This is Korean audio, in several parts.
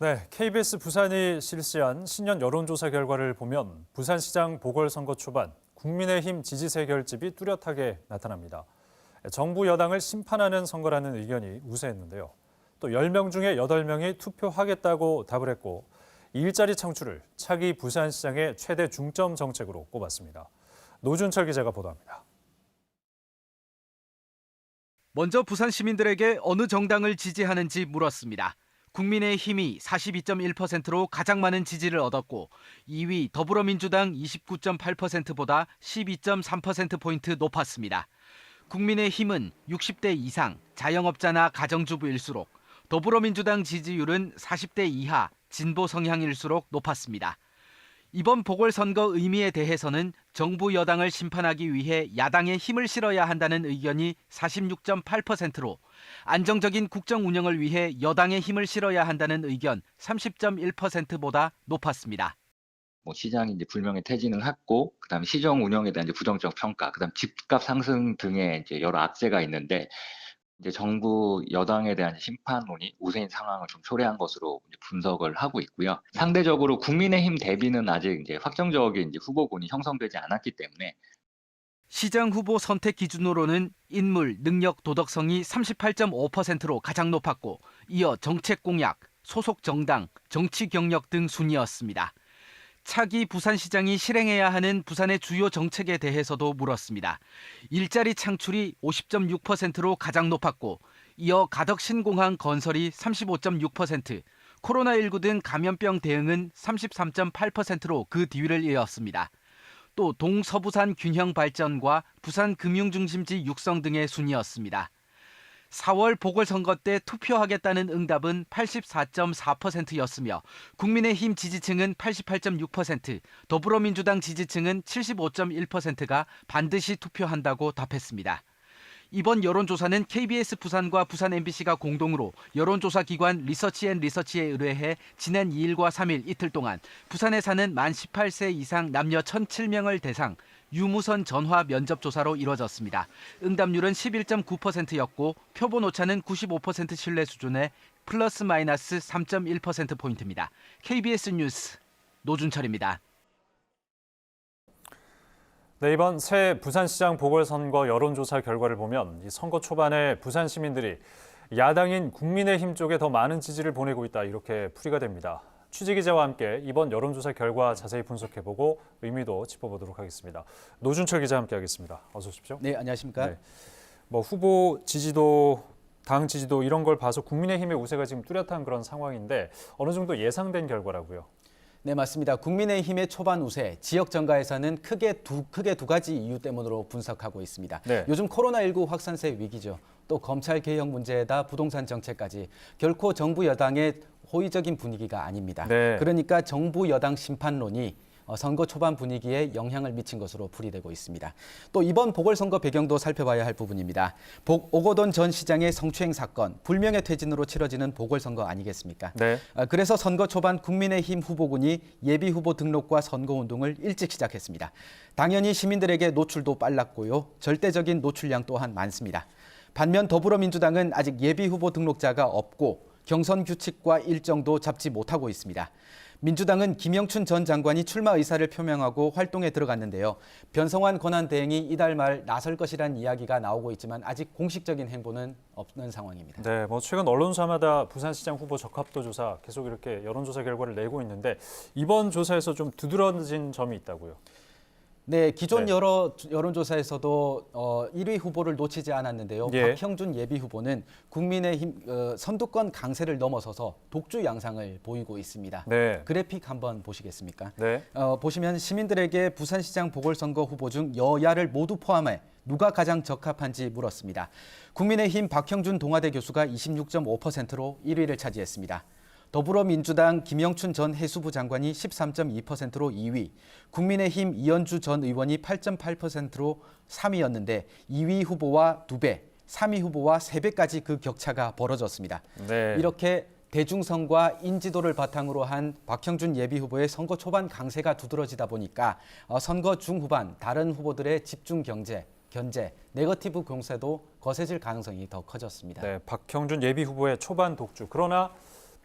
네, KBS 부산이 실시한 신년 여론조사 결과를 보면 부산시장 보궐선거 초반 국민의힘 지지세 결집이 뚜렷하게 나타납니다. 정부 여당을 심판하는 선거라는 의견이 우세했는데요. 또 10명 중에 8명이 투표하겠다고 답을 했고 일자리 창출을 차기 부산시장의 최대 중점 정책으로 꼽았습니다. 노준철 기자가 보도합니다. 먼저 부산 시민들에게 어느 정당을 지지하는지 물었습니다. 국민의힘이 42.1%로 가장 많은 지지를 얻었고 2위 더불어민주당 29.8%보다 12.3%포인트 높았습니다. 국민의힘은 60대 이상 자영업자나 가정주부일수록, 더불어민주당 지지율은 40대 이하 진보 성향일수록 높았습니다. 이번 보궐선거 의미에 대해서는 정부 여당을 심판하기 위해 야당에 힘을 실어야 한다는 의견이 46.8%로 안정적인 국정 운영을 위해 여당에 힘을 실어야 한다는 의견 30.1%보다 높았습니다. 시장이 이제 불명예 퇴진을 했고, 그다음에 시정 운영에 대한 이제 부정적 평가, 그다음 집값 상승 등의 이제 여러 악재가 있는데, 이제 정부 여당에 대한 심판론이 우세인 상황을 좀 초래한 것으로 이제 분석을 하고 있고요. 상대적으로 국민의힘 대비는 아직 이제 확정적인 이제 후보군이 형성되지 않았기 때문에 시장 후보 선택 기준으로는 인물, 능력, 도덕성이 38.5%로 가장 높았고, 이어 정책 공약, 소속 정당, 정치 경력 등 순이었습니다. 차기 부산시장이 실행해야 하는 부산의 주요 정책에 대해서도 물었습니다. 일자리 창출이 50.6%로 가장 높았고, 이어 가덕 신공항 건설이 35.6%, 코로나19 등 감염병 대응은 33.8%로 그 뒤를 이었습니다. 또 동서부산 균형 발전과 부산 금융중심지 육성 등의 순이었습니다. 4월 보궐선거 때 투표하겠다는 응답은 84.4%였으며 국민의힘 지지층은 88.6%, 더불어민주당 지지층은 75.1%가 반드시 투표한다고 답했습니다. 이번 여론조사는 KBS 부산과 부산 MBC가 공동으로 여론조사 기관 리서치앤리서치에 의뢰해 지난 2일과 3일 이틀 동안 부산에 사는 만 18세 이상 남녀 1,007명을 대상 유무선 전화 면접 조사로 이뤄졌습니다. 응답률은 11.9%였고 표본 오차는 95% 신뢰 수준의 플러스 마이너스 3.1%포인트입니다. KBS 뉴스 노준철입니다. 네, 이번 새 부산시장 보궐선거 여론조사 결과를 보면 이 선거 초반에 부산 시민들이 야당인 국민의힘 쪽에 더 많은 지지를 보내고 있다, 이렇게 풀이가 됩니다. 취재기자와 함께 이번 여론조사 결과 자세히 분석해보고 의미도 짚어보도록 하겠습니다. 노준철 기자와 함께하겠습니다. 어서 오십시오. 네, 안녕하십니까? 네, 후보 지지도, 당 지지도 이런 걸 봐서 국민의힘의 우세가 지금 뚜렷한 그런 상황인데 어느 정도 예상된 결과라고요? 네, 맞습니다. 국민의힘의 초반 우세, 지역 정가에서는 크게 두 가지 이유 때문으로 분석하고 있습니다. 네. 요즘 코로나19 확산세 위기죠. 또 검찰 개혁 문제에다 부동산 정책까지 결코 정부 여당의 호의적인 분위기가 아닙니다. 네. 그러니까 정부 여당 심판론이 선거 초반 분위기에 영향을 미친 것으로 풀이되고 있습니다. 또 이번 보궐선거 배경도 살펴봐야 할 부분입니다. 오거돈 전 시장의 성추행 사건, 불명예 퇴진으로 치러지는 보궐선거 아니겠습니까? 네. 그래서 선거 초반 국민의힘 후보군이 예비후보 등록과 선거운동을 일찍 시작했습니다. 당연히 시민들에게 노출도 빨랐고요. 절대적인 노출량 또한 많습니다. 반면 더불어민주당은 아직 예비후보 등록자가 없고 경선 규칙과 일정도 잡지 못하고 있습니다. 민주당은 김영춘 전 장관이 출마 의사를 표명하고 활동에 들어갔는데요. 변성환 권한대행이 이달 말 나설 것이란 이야기가 나오고 있지만 아직 공식적인 행보는 없는 상황입니다. 네, 최근 언론사마다 부산시장 후보 적합도 조사 계속 이렇게 여론조사 결과를 내고 있는데 이번 조사에서 좀 두드러진 점이 있다고요? 네, 기존 네. 여러 여론조사에서도 1위 후보를 놓치지 않았는데요. 예. 박형준 예비후보는 국민의힘 선두권 강세를 넘어서서 독주 양상을 보이고 있습니다. 네. 그래픽 한번 보시겠습니까? 네. 보시면 시민들에게 부산시장 보궐선거 후보 중 여야를 모두 포함해 누가 가장 적합한지 물었습니다. 국민의힘 박형준 동아대 교수가 26.5%로 1위를 차지했습니다. 더불어민주당 김영춘 전 해수부 장관이 13.2%로 2위, 국민의힘 이현주 전 의원이 8.8%로 3위였는데 2위 후보와 2배, 3위 후보와 3배까지 그 격차가 벌어졌습니다. 네. 이렇게 대중성과 인지도를 바탕으로 한 박형준 예비후보의 선거 초반 강세가 두드러지다 보니까 선거 중후반 다른 후보들의 집중 견제, 네거티브 공세도 거세질 가능성이 더 커졌습니다. 네, 박형준 예비후보의 초반 독주. 그러나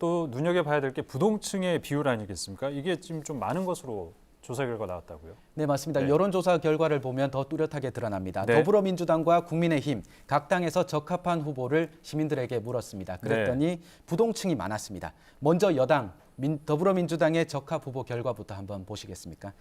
또 눈여겨봐야 될 게 부동층의 비율 아니겠습니까? 이게 지금 좀 많은 것으로 조사 결과 나왔다고요? 네, 맞습니다. 네. 여론조사 결과를 보면 더 뚜렷하게 드러납니다. 네. 더불어민주당과 국민의힘 각 당에서 적합한 후보를 시민들에게 물었습니다. 그랬더니 부동층이 많았습니다. 먼저 여당 더불어민주당의 적합 후보 결과부터 한번 보시겠습니까?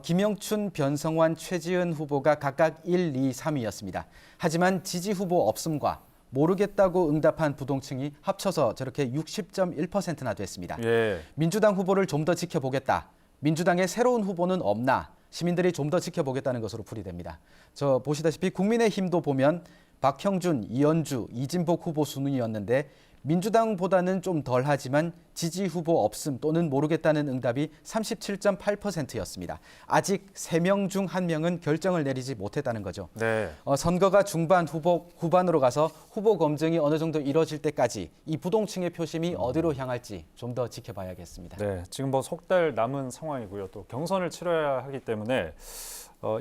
김영춘, 변성환, 최지은 후보가 각각 1, 2, 3위였습니다. 하지만 지지 후보 없음과 모르겠다고 응답한 부동층이 합쳐서 저렇게 60.1%나 됐습니다. 예. 민주당 후보를 좀 더 지켜보겠다. 민주당의 새로운 후보는 없나? 시민들이 좀 더 지켜보겠다는 것으로 풀이됩니다. 저 보시다시피 국민의힘도 보면 박형준, 이현주, 이진복 후보 순위였는데 민주당보다는 좀 덜하지만 지지 후보 없음 또는 모르겠다는 응답이 37.8%였습니다. 아직 3명 중 1명은 결정을 내리지 못했다는 거죠. 네. 선거가 중반 후반으로 가서 후보 검증이 어느 정도 이뤄질 때까지 이 부동층의 표심이 어디로 향할지 좀 더 지켜봐야겠습니다. 네. 지금 뭐 석 달 남은 상황이고요. 또 경선을 치러야 하기 때문에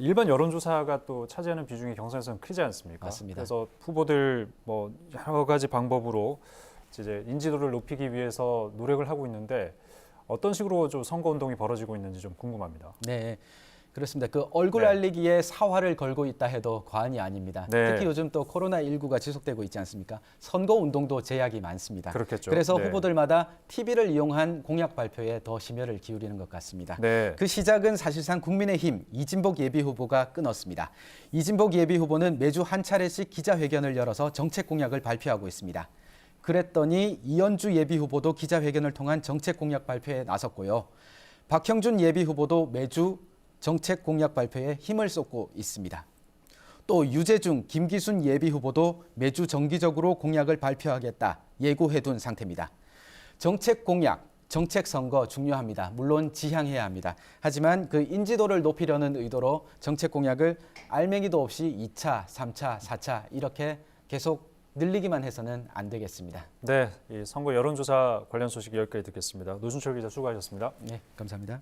일반 여론조사가 또 차지하는 비중이 경선에서는 크지 않습니까? 맞습니다. 그래서 후보들 뭐 여러 가지 방법으로 이제 인지도를 높이기 위해서 노력을 하고 있는데 어떤 식으로 좀 선거 운동이 벌어지고 있는지 좀 궁금합니다. 네, 그렇습니다. 그 얼굴 네. 알리기에 사활을 걸고 있다 해도 과언이 아닙니다. 네. 특히 요즘 또 코로나19가 지속되고 있지 않습니까? 선거 운동도 제약이 많습니다. 그렇겠죠. 그래서 네. 후보들마다 TV를 이용한 공약 발표에 더 심혈을 기울이는 것 같습니다. 네. 그 시작은 사실상 국민의힘 이진복 예비후보가 끊었습니다. 이진복 예비후보는 매주 한 차례씩 기자회견을 열어서 정책 공약을 발표하고 있습니다. 그랬더니 이현주 예비후보도 기자회견을 통한 정책 공약 발표에 나섰고요. 박형준 예비후보도 매주 정책 공약 발표에 힘을 쏟고 있습니다. 또 유재중, 김기순 예비후보도 매주 정기적으로 공약을 발표하겠다 예고해둔 상태입니다. 정책 공약, 정책 선거 중요합니다. 물론 지향해야 합니다. 하지만 그 인지도를 높이려는 의도로 정책 공약을 알맹이도 없이 2차, 3차, 4차 이렇게 계속 늘리기만 해서는 안 되겠습니다. 네. 이 선거 여론조사 관련 소식 여기까지 듣겠습니다. 노준철 기자 수고하셨습니다. 네, 감사합니다.